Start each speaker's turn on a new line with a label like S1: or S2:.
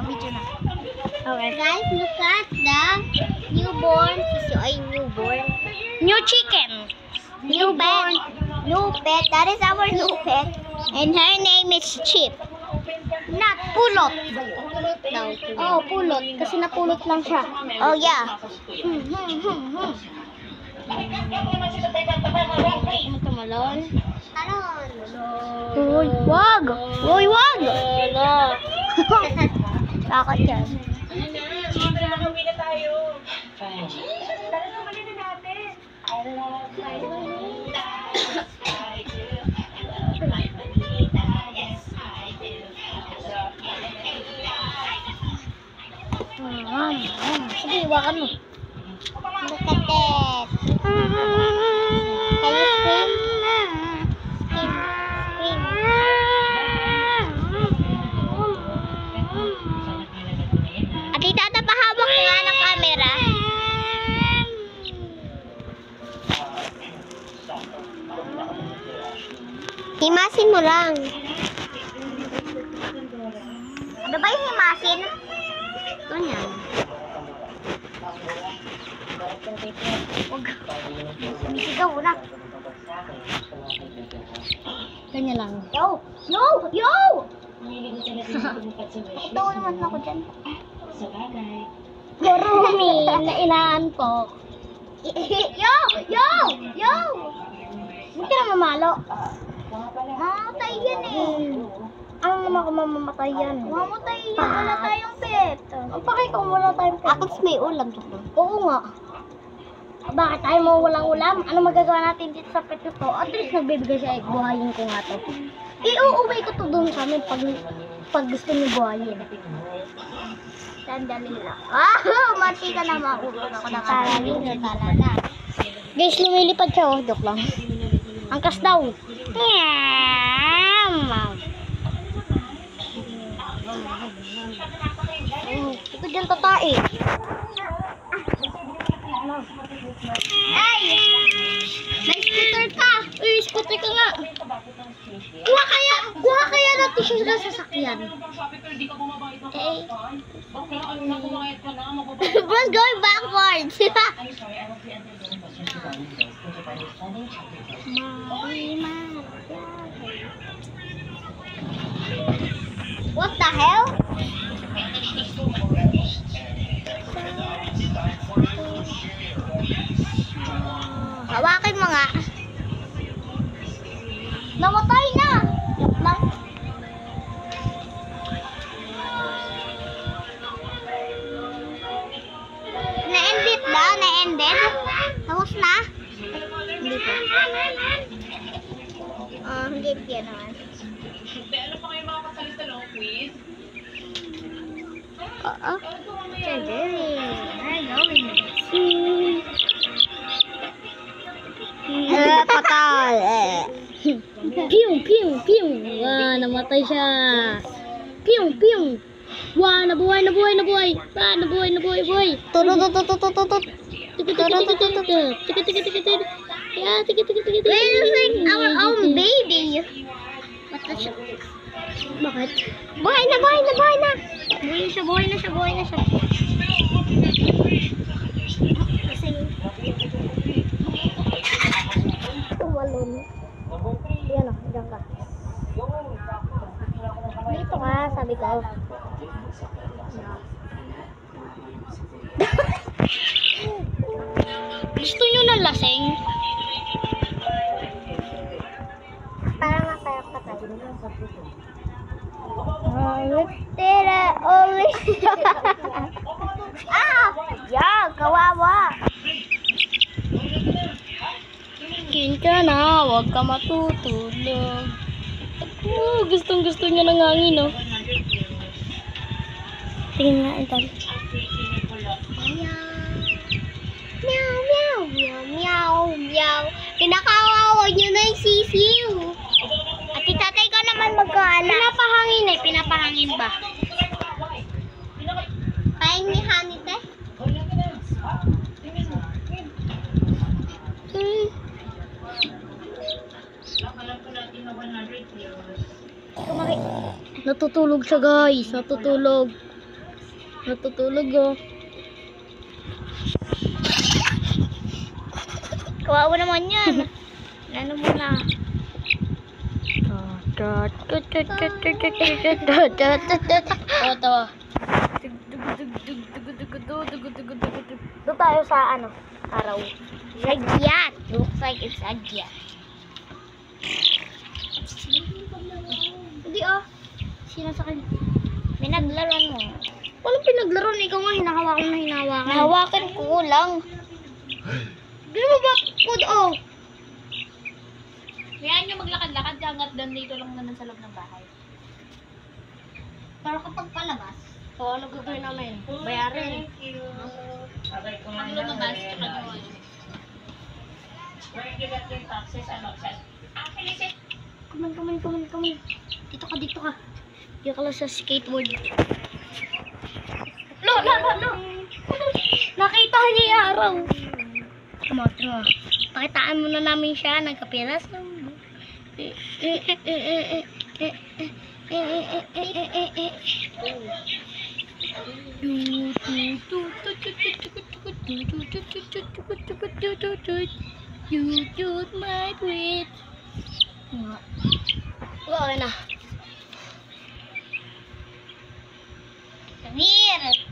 S1: Video na. Okay. Guys, look at the newborn. Newborn. New chicken. Newborn. New pet. That is our new pet. And her name is Chip. Not Pulot. Pulot daw. Oh, Pulot. Kasi napulot lang siya. Oh, yeah. Tumalon. Talon. Uy, wag! Uy, wag! Takot yan. Sige, iwakan mo. Look at that. Can you scream? Scream. At itata pahawak nga ng camera. Himasin mo lang. Ano ba yung himasin? Ganyan. Huwag. Bisigaw na. Ganyan lang. Yo! Yo! Yo! Ito naman ako dyan. Gorumi! Nailaan po. Yo! Yo! Yo! Huwag ka na mamalo. Mamatay yan eh. Ano naman ako mamamatay yan? Mamatay yan. Wala tayong pet. Bakit kung wala tayong pet? Akit may ulam. Oo nga. Bakit tayo mo walang ulam? Ano magagawa natin dito sa pet ito? At least nagbibigay siya, buhayin ko nga to. Iuuwi ko to doon sa amin pag gusto niyo buhayin. Sandali lang. Mati ka na makulong ako na tala na. Guys, lumilipad siya oh. Joke lang. Angkas daw. Ito dyan tatae. Ay! May scooter ka! Uy, scooter ka nga! Kuha kaya natin siya sa sasakyan. Bros going backwards! What the hell? Hawakin mo nga. Namatay na. Joke lang. Na-ended daw, na-ended. Tapos na. Hindi pa. Hindi pa naman.
S2: Ano pa kayo mga kasali sa long quiz?
S1: Oo. Sandali. Ay, gawin. Patay.
S3: Pium, pium, pium. Wah, namatay siya. Pium, pium. Wah, nabuhay, nabuhay, nabuhay. Wah, nabuhay, nabuhay, buhay.
S1: Tutut. We're losing our own baby. What the shit?
S3: Bakit?
S1: Buhay na. Buhay na siya. Tumalon. Yan o, diyan ka. Dito ka, sabi ko.
S3: Gusto nyo ng laseng?
S1: Parang nga tayo patay. Tira, always. Yeah, kawawa.
S3: Kin ka na, huwag ka matutulog. Gustong-gusto niya ng hangin, oh. Tingin nga ito.
S1: Meow. Pinakawawa nyo na yung sisiw. At itatay ko naman magkala.
S3: Pinapahangin ba?
S1: Pahingihan ito eh.
S3: Natutulog siya, guys. Natutulog. Natutulog oh.
S1: Kawawa naman yan. Ano mo na?
S3: O, tawa.
S1: Doon tayo sa ano? Araw. Sagyat. Looks like it's sagyat. Hindi oh. Sino sa akin? May naglaruan mo.
S3: Anong pinaglaro? Ikaw nga, hinahawakan na hinahawakan.
S1: Nahawakan ko lang.
S3: Di mo ba, food oh?
S2: Kaya nyo maglakad-lakad hanggat doon dito lang naman sa loob ng bahay.
S1: Pero kapag palabas,
S3: Oo, ano gagawin namin? Bayarin.
S2: Pag lumabas, tsaka nyo ano. Where you get your taxes and offset? Actually, sis,
S3: Come on. Dito ka. Dito ka lang sa skateboard.
S1: no.
S3: Nakita niya yung araw. Kumotro. Pakitaan mo na namin siya. Nagkapiras lang. You took my breath. Okay na.
S1: Samir!